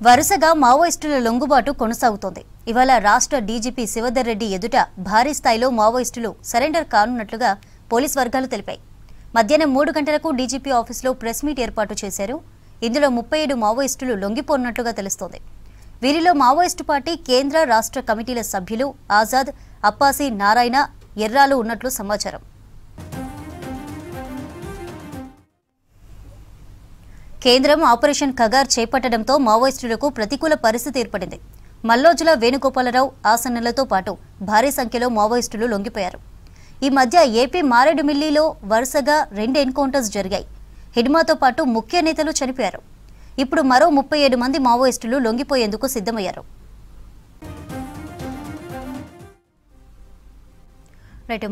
వరుసగా మావోయిస్టుల లొంగుబాటు కొనసాగుతోంది. ఇవాళ రాష్ట్ర డీజీపీ శివధర్ రెడ్డి ఎదుట భారీ స్థాయిలో మావోయిస్టులు సరెండర్ కానున్నట్లుగా పోలీస్ వర్గాలు తెలిపాయి. మధ్యాహ్నం 3 గంటలకు డీజీపీ ఆఫీసులో ప్రెస్ మీట్ ఏర్పాటు చేశారు. ఇందులో 37 మావోయిస్టులు లొంగిపోనున్నట్లుగా తెలుస్తోంది. వీరిలో మావోయిస్టు పార్టీ కేంద్ర రాష్ట్ర కమిటీల సభ్యులు ఆజాద్, అప్పాసి, నారాయణ, ఎర్రాలు ఉన్నట్లు సమాచారం. కేంద్రం ఆపరేషన్ కగార్ చేపట్టడంతో మావోయిస్టులకు ప్రతికూల పరిస్థితి ఏర్పడింది. మల్లోజుల వేణుగోపాలరావు ఆసన్నలతో పాటు భారీ సంఖ్యలో మావోయిస్టులు లొంగిపోయారు. ఈ మధ్య ఏపీ మారేడుమిల్లిలో వరుసగా 2 ఎన్కౌంటర్స్ జరిగాయి. హిడ్మాతో పాటు ముఖ్య నేతలు చనిపోయారు. ఇప్పుడు మరో 37 మంది మావోయిస్టులు లొంగిపోయేందుకు సిద్ధమయ్యారు.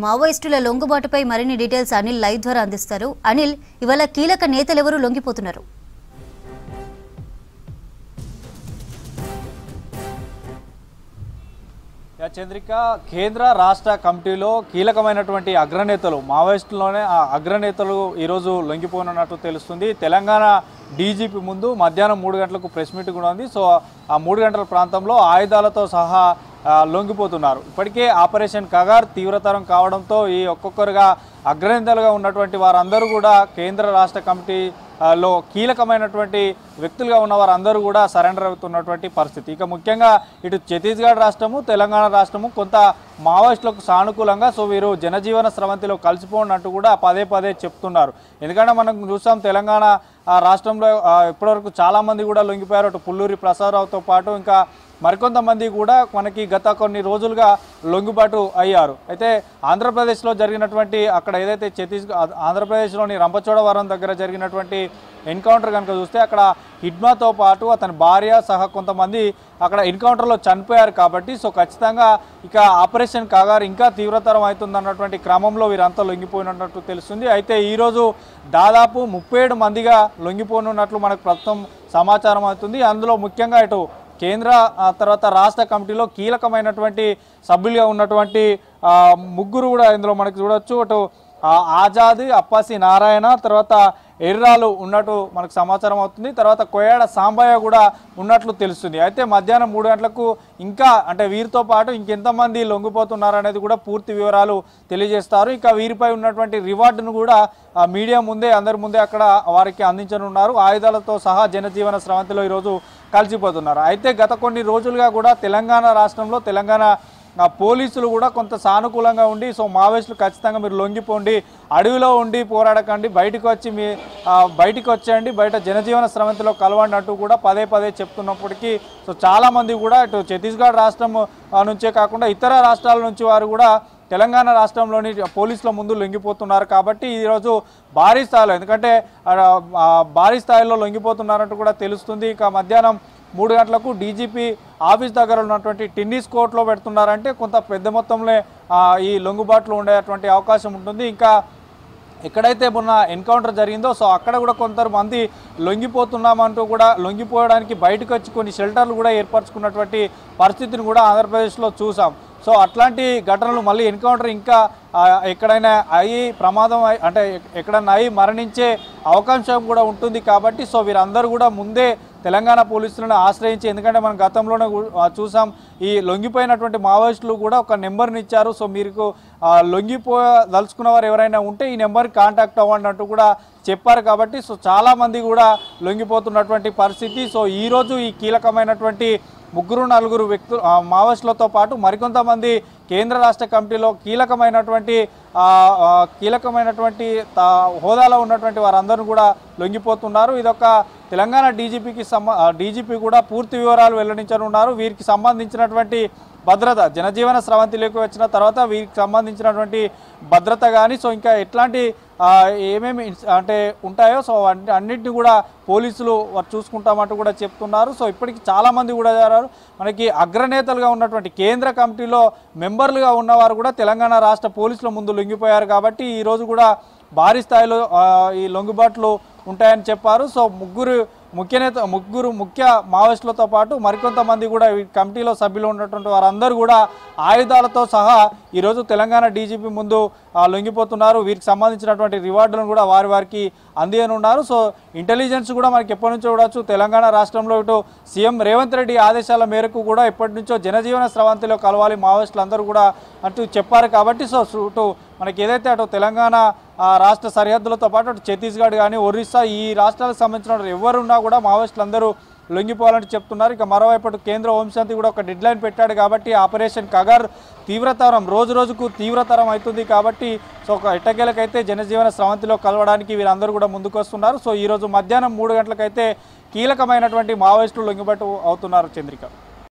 మావోయిస్టుల లొంగుబాటుపై మరిన్ని డీటెయిల్స్ అనిల్ లైవ్ ద్వారా అందిస్తారు. అనిల్, ఇవాళ కీలక నేతలెవరూ లొంగిపోతున్నారు? చంద్రిక, కేంద్ర రాష్ట్ర కమిటీలో కీలకమైనటువంటి అగ్రనేతలు మావోయిస్టులోనే అగ్రనేతలు ఈరోజు లొంగిపోనున్నట్టు తెలుస్తుంది. తెలంగాణ డీజీపీ ముందు మధ్యాహ్నం 3 గంటలకు ప్రెస్ మీట్ కూడా ఉంది. సో ఆ 3 గంటల ప్రాంతంలో ఆయుధాలతో సహా లొంగిపోతున్నారు. ఇప్పటికే ఆపరేషన్ కగార్ తీవ్రతరం కావడంతో ఈ ఒక్కొక్కరుగా అగ్రనేతలుగా ఉన్నటువంటి వారందరూ కూడా కేంద్ర రాష్ట్ర కమిటీలో కీలకమైనటువంటి వ్యక్తులుగా ఉన్న వారందరూ కూడా సరెండర్ అవుతున్నటువంటి పరిస్థితి. ఇక ముఖ్యంగా ఇటు ఛత్తీస్గఢ్ రాష్ట్రము, తెలంగాణ రాష్ట్రము కొంత మావోయిస్టులకు సానుకూలంగా సో వీరు జనజీవన స్రవంతిలో కలిసిపోయినట్టు కూడా పదే చెప్తున్నారు. ఎందుకంటే మనం చూసాం తెలంగాణ రాష్ట్రంలో ఇప్పటివరకు చాలామంది కూడా లొంగిపోయారు. అటు పుల్లూరి ప్రసాదరావుతో పాటు ఇంకా మరికొంతమంది కూడా మనకి గత కొన్ని రోజులుగా లొంగుబాటు అయ్యారు. అయితే ఆంధ్రప్రదేశ్లో జరిగినటువంటి అక్కడ ఏదైతే ఆంధ్రప్రదేశ్లోని రంపచోడవరం దగ్గర జరిగినటువంటి ఎన్కౌంటర్ కనుక చూస్తే అక్కడ హిడ్మాతో పాటు అతని భార్య సహా కొంతమంది అక్కడ ఎన్కౌంటర్లో చనిపోయారు. కాబట్టి సో ఖచ్చితంగా ఇక ఆపరేషన్ కగార్ ఇంకా తీవ్రతరం అవుతుందన్నటువంటి క్రమంలో వీరంతా లొంగిపోయినట్టు తెలుస్తుంది. అయితే ఈరోజు దాదాపు 37 మందిగా లొంగిపోనున్నట్లు మనకు ప్రస్తుతం సమాచారం అవుతుంది. అందులో ముఖ్యంగా ఇటు కేంద్ర తర్వాత రాష్ట్ర కమిటీలో కీలకమైనటువంటి సభ్యులుగా ఉన్నటువంటి ముగ్గురు కూడా ఇందులో మనకు చూడొచ్చు. అటు ఆజాద్, అప్పాసి, నారాయణ, తర్వాత ఎర్రాలు ఉన్నట్టు మనకు సమాచారం అవుతుంది. తర్వాత కోయాడ సాంబయ్య కూడా ఉన్నట్లు తెలుస్తుంది. అయితే మధ్యాహ్నం 3 గంటలకు ఇంకా అంటే వీరితో పాటు ఇంకెంతమంది లొంగిపోతున్నారు అనేది కూడా పూర్తి వివరాలు తెలియజేస్తారు. ఇక వీరిపై ఉన్నటువంటి రివార్డును కూడా మీడియా ముందే అందరి ముందే అక్కడ వారికి అందించనున్నారు. ఆయుధాలతో సహా జనజీవన స్రవంతిలో ఈరోజు కలిసిపోతున్నారు. అయితే గత కొన్ని రోజులుగా కూడా తెలంగాణ రాష్ట్రంలో తెలంగాణ పోలీసులు కూడా కొంత సానుకూలంగా ఉండి సో మావోయిస్టులు ఖచ్చితంగా మీరు లొంగిపోండి, అడవిలో ఉండి పోరాడకండి, బయటికి వచ్చేయండి, బయట జనజీవన స్రవంతిలో కలవండి కూడా పదే చెప్తున్నప్పటికీ సో చాలామంది కూడా ఇటు ఛత్తీస్గఢ్ రాష్ట్రం నుంచే కాకుండా ఇతర రాష్ట్రాల నుంచి వారు కూడా తెలంగాణ రాష్ట్రంలోని పోలీసుల ముందు లొంగిపోతున్నారు. కాబట్టి ఈరోజు భారీ స్థాయిలో ఎందుకంటే భారీ స్థాయిలో లొంగిపోతున్నారంటూ కూడా తెలుస్తుంది. ఇక మధ్యాహ్నం 3 గంటలకు డీజీపీ ఆఫీస్ దగ్గర ఉన్నటువంటి టెన్నిస్ కోర్టులో పెడుతున్నారంటే కొంత పెద్ద మొత్తంలో ఈ లొంగుబాట్లు ఉండేటువంటి అవకాశం ఉంటుంది. ఇంకా ఎక్కడైతే మొన్న ఎన్కౌంటర్ జరిగిందో సో అక్కడ కూడా కొంతమంది లొంగిపోతున్నామంటూ కూడా లొంగిపోవడానికి బయటకు వచ్చి కొన్ని షెల్టర్లు కూడా ఏర్పరచుకున్నటువంటి పరిస్థితిని కూడా ఆంధ్రప్రదేశ్లో చూసాం. సో అట్లాంటి ఘటనలు మళ్ళీ ఎన్కౌంటర్ ఇంకా ఎక్కడైనా అయ్యి ప్రమాదం అంటే ఎక్కడైనా అయ్యి మరణించే అవకాశం కూడా ఉంటుంది. కాబట్టి సో వీరందరూ కూడా ముందే తెలంగాణ పోలీసులను ఆశ్రయించి, ఎందుకంటే మనం గతంలోనే చూసాం ఈ లొంగిపోయినటువంటి మావోయిస్టులు కూడా ఒక నెంబర్ని ఇచ్చారు. సో మీకు లొంగిపోదలుచుకున్న వారు ఎవరైనా ఉంటే ఈ నెంబర్కి కాంటాక్ట్ అవ్వండి అంటూ కూడా చెప్పారు. కాబట్టి సో చాలామంది కూడా లొంగిపోతున్నటువంటి పరిస్థితి. సో ఈరోజు ఈ కీలకమైనటువంటి 3-4 వ్యక్తులు మావోయిస్టులతో పాటు మరికొంతమంది కేంద్ర రాష్ట్ర కమిటీలో కీలకమైనటువంటి హోదాలో ఉన్నటువంటి వారందరూ కూడా లొంగిపోతున్నారు. ఇదొక తెలంగాణ డీజీపీ కూడా పూర్తి వివరాలు వెల్లడించనున్నారు. వీరికి సంబంధించినటువంటి భద్రత జనజీవన స్రవంతిలోకి వచ్చిన తర్వాత వీరికి సంబంధించినటువంటి భద్రత కానీ సో ఇంకా ఎట్లాంటి ఏమేమి అంటే ఉంటాయో సో అన్నింటినీ కూడా పోలీసులు చూసుకుంటామంటూ కూడా చెప్తున్నారు. సో ఇప్పటికి చాలామంది కూడా మనకి అగ్రనేతలుగా ఉన్నటువంటి కేంద్ర కమిటీలో మెంబర్లుగా ఉన్నవారు కూడా తెలంగాణ రాష్ట్ర పోలీసుల ముందు లొంగిపోయారు. కాబట్టి ఈరోజు కూడా భారీ స్థాయిలో ఈ లొంగుబాట్లు ఉంటాయని చెప్పారు. సో ముగ్గురు ముఖ్య మావోయిస్టులతో పాటు మరికొంతమంది కూడా ఈ కమిటీలో సభ్యులు ఉన్నటువంటి వారందరూ కూడా ఆయుధాలతో సహా ఈరోజు తెలంగాణ డీజీపీ ముందు లొంగిపోతున్నారు. వీరికి సంబంధించినటువంటి రివార్డులను కూడా వారికి అందియనున్నారు. సో ఇంటెలిజెన్స్ కూడా మనకి ఎప్పటి నుంచో చూడవచ్చు. తెలంగాణ రాష్ట్రంలో ఇటు సీఎం రేవంత్ రెడ్డి ఆదేశాల మేరకు కూడా ఎప్పటి నుంచో జనజీవన స్రవంతిలో కలవాలి మావోయిస్టులు అందరూ కూడా అంటూ చెప్పారు. కాబట్టి సో ఇటు మనకి ఏదైతే అటు తెలంగాణ రాష్ట్ర సరిహద్దులతో పాటు అటు ఛత్తీస్గఢ్ కానీ ఒరిస్సా ఈ రాష్ట్రాలకు సంబంధించిన ఎవరున్నా కూడా మావోయిస్టులు అందరూ లొంగిపోవాలని చెప్తున్నారు. ఇక మరోవైపు కేంద్ర హోంశాంతి కూడా ఒక డెడ్ లైన్ పెట్టాడు. కాబట్టి ఆపరేషన్ కగర్ తీవ్రతరం రోజు రోజుకు తీవ్రతరం అవుతుంది. కాబట్టి సో ఒక ఎట్టకేలకైతే జనజీవన స్రవంతిలో కలవడానికి వీరందరూ కూడా ముందుకు వస్తున్నారు. సో ఈరోజు మధ్యాహ్నం 3 గంటలకైతే కీలకమైనటువంటి మావోయిస్టులు లొంగిబాటు అవుతున్నారు. చంద్రిక.